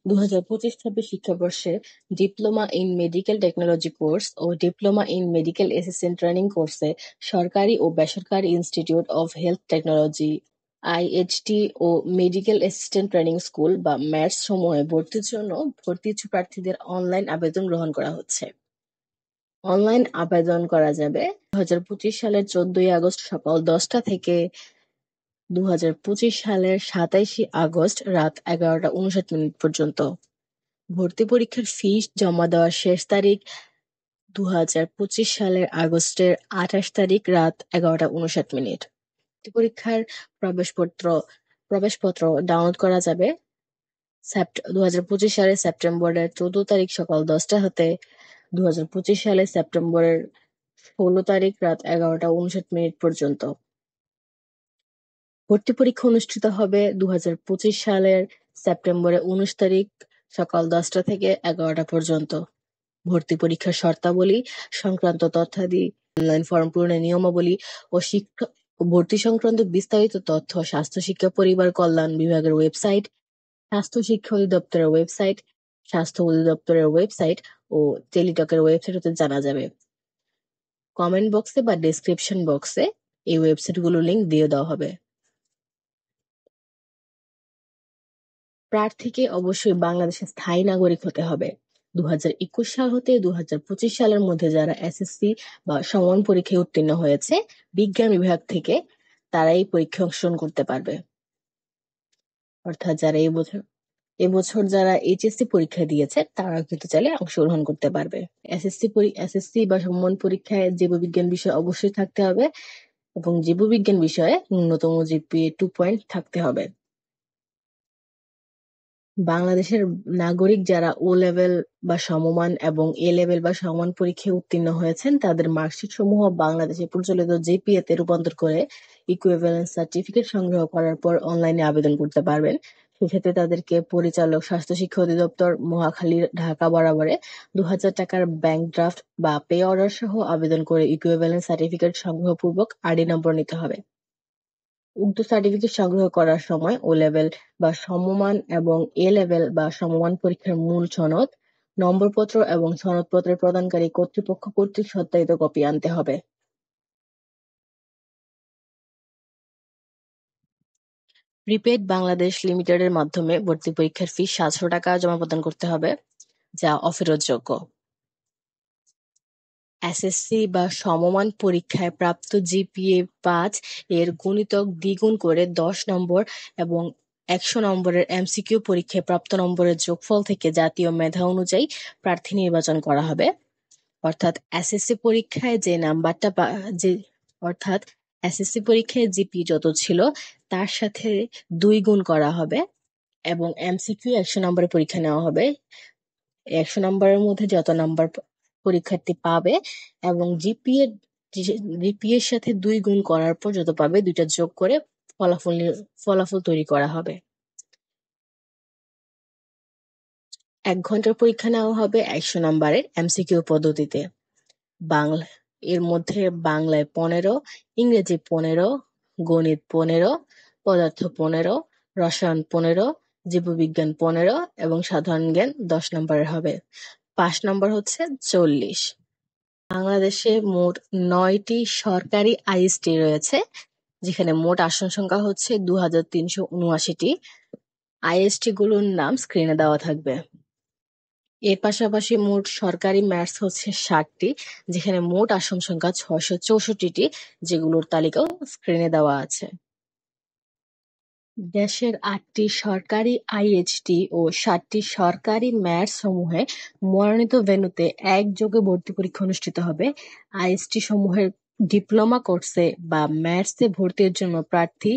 2025-26 শিক্ষাবর্ষে diploma in medical technology course ও diploma in medical assistant training কোর্সে সরকারি ও বেসরকারি institute of health technology IHT ও মেডিকেল অ্যাসিস্ট্যান্ট ট্রেনিং স্কুল বা ম্যাটস সমূহে ভর্তির জন্য ভর্তি ইচ্ছুক প্রার্থীদের অনলাইন আবেদন গ্রহণ করা হচ্ছে। অনলাইন আবেদন করা যাবে 2025 সালের 14 আগস্ট সকাল 10টা থেকে 2025 সালের 27 আগস্ট রাত 11:59 পর্যন্ত। ভর্তি পরীক্ষার ফি জমা দেওয়ার শেষ তারিখ 2025 সালের আগস্টের 28 তারিখ রাত 11:59। ভর্তি পরীক্ষার প্রবেশপত্র ডাউনলোড করা যাবে 2025 সালের সেপ্টেম্বরের 14 তারিখ সকাল 10টা হতে 2025 সালের সেপ্টেম্বরের 16 তারিখ রাত 11:59 পর্যন্ত। ভর্তি পরীক্ষা অনুষ্ঠিত হবে 2025 সালের সেপ্টেম্বরের 19 তারিখ সকাল 10টা থেকে 11টা পর্যন্ত। ভর্তি পরীক্ষার শর্তাবলী সংক্রান্ত তথ্যাদি, অনলাইন ফর্ম পূরণের নিয়মাবলী ও ভর্তি সংক্রান্ত বিস্তারিত তথ্য স্বাস্থ্য শিক্ষা পরিবার কল্যাণ বিভাগের ওয়েবসাইট, স্বাস্থ্য শিক্ষা অধিদপ্তরের ওয়েবসাইট, স্বাস্থ্য অধিদপ্তরের ওয়েবসাইট ও টেলিটকের ওয়েবসাইটে জানা যাবে। কমেন্ট বক্সে বা ডেসক্রিপশন বক্সে এই ওয়েবসাইটগুলোর লিংক দিয়ে দেওয়া হবে। প্রার্থীকে অবশ্যই বাংলাদেশের স্থায়ী নাগরিক হতে হবে। 2021 সাল হতে 2025 সালের মধ্যে যারা এসএসসি বা সমমান পরীক্ষায় উত্তীর্ণ হয়েছে বিজ্ঞান বিভাগ থেকে, তারা এই পরীক্ষায় অংশগ্রহণ করতে পারবে। অর্থাৎ যারা এবছর যারা এইচএসসি পরীক্ষা দিয়েছে তারা কিন্তু চাইলে অংশগ্রহণ করতে পারবে। এসএসসি বা সমমান পরীক্ষায় জীববিজ্ঞান বিষয় অবশ্যই থাকতে হবে এবং জীববিজ্ঞান বিষয়ে ন্যূনতম জিপিএ 2 পয়েন্ট থাকতে হবে। বাংলাদেশের নাগরিক যারা ও লেভেল বা সমমান এবং এ লেভেল বা সমমান পরীক্ষায় উত্তীর্ণ হয়েছেন তাদের মার্কশিট সমূহ বাংলাদেশে প্রচলিত জিপিএ তে রূপান্তর করে ইকুইভ্যালেন্স সার্টিফিকেট সংগ্রহ করার পর অনলাইনে আবেদন করতে পারবেন। সেক্ষেত্রে তাদেরকে পরিচালক স্বাস্থ্য শিক্ষা অধিদপ্তর মহাখালী ঢাকা বরাবরে 2000 টাকার ব্যাংক ড্রাফট বা পে অর্ডার সহ আবেদন করে ইকুইভ্যালেন্স সার্টিফিকেট সংগ্রহপূর্বক আরডি নম্বর নিতে হবে। উক্ত সার্টিফিকেট সংগ্রহ করার সময় ও লেভেল বা সমমান এবং এ লেভেল বা সমমান পরীক্ষার মূল সনদ, নম্বরপত্র এবং সনদপত্রের প্রদানকারী কর্তৃপক্ষ কর্তৃক সত্যায়িত কপি আনতে হবে। প্রিপেইড বাংলাদেশ লিমিটেডের মাধ্যমে ভর্তি পরীক্ষার ফি 700 টাকা জমা প্রদান করতে হবে, যা অফেরতযোগ্য। এসএসসি বা সমমান পরীক্ষায় প্রাপ্ত জিপিএ 5 এর গুণিতক দ্বিগুণ করে 10 নম্বর এবং 100 নম্বরের এমসিকিউ পরীক্ষায় প্রাপ্ত নম্বরের যোগফল থেকে জাতীয় মেধা অনুযায়ী প্রার্থী নির্বাচন করা হবে। অর্থাৎ এসএসসি পরীক্ষায় জিপি যত ছিল তার সাথে 2 গুণ করা হবে এবং এমসিকিউ 100 নম্বরের পরীক্ষা নেওয়া হবে। 100 নম্বরের মধ্যে যত নাম্বার পরীক্ষার্থী পাবে এবং জিপিএর সাথে 2 গুণ করার পর যত পাবে দুইটা যোগ করে ফলাফল তৈরি করা হবে। 1 ঘন্টার পরীক্ষা নেওয়া হবে 100 নম্বরের এমসিকিউ পদ্ধতিতে। এর মধ্যে বাংলায় 15, ইংরেজি 15, গণিত 15, পদার্থ 15, রসায়ন 15, জীববিজ্ঞান 15 এবং সাধারণ জ্ঞান 10 নম্বরের হবে। 5 নম্বর হচ্ছে 40। বাংলাদেশে মোট 9টি সরকারি আইএসটি রয়েছে, যেখানে মোট আসন সংখ্যা হচ্ছে 2379টি। আইএসটি গুলোর নাম স্ক্রিনে দেওয়া থাকবে। এর পাশাপাশি মোট সরকারি ম্যাটস হচ্ছে 60টি, যেখানে মোট আসন সংখ্যা 664টি, যেগুলোর তালিকাও স্ক্রিনে দেওয়া আছে। দেশের 8টি সরকারি আইএইচটি ও 7টি সরকারি ম্যাটস সমূহে মনোনীত ভেন্যুতে একযোগে ভর্তি পরীক্ষা অনুষ্ঠিত হবে। আইএসটি সমূহের ডিপ্লোমা কোর্সে বা ম্যাটসে ভর্তির জন্য প্রার্থী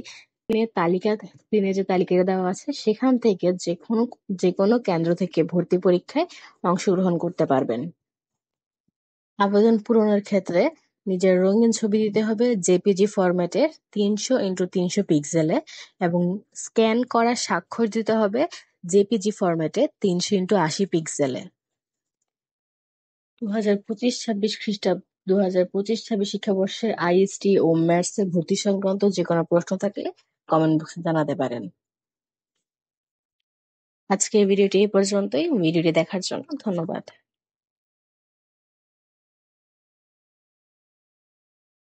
স্ক্রিনে যে তালিকাটা দেওয়া আছে সেখান থেকে যে কোনো কেন্দ্র থেকে ভর্তি পরীক্ষায় অংশগ্রহণ করতে পারবেন। আবেদন পূরণের ক্ষেত্রে নিজের রঙিন ছবি দিতে হবে জেপিজি ফরম্যাটের 300x300 পিক্সেলে এবং স্ক্যান করা স্বাক্ষর দিতে হবে জেপিজি ফরম্যাটে 300x80 পিক্সেলে। 2025-26 শিক্ষাবর্ষের আইএসটি ও ম্যাটসে ভর্তি সংক্রান্ত যে কোনো প্রশ্ন থাকলে কমেন্ট বক্সে জানাতে পারেন। আজকে ভিডিওটি এই পর্যন্তই। ভিডিওটি দেখার জন্য ধন্যবাদ।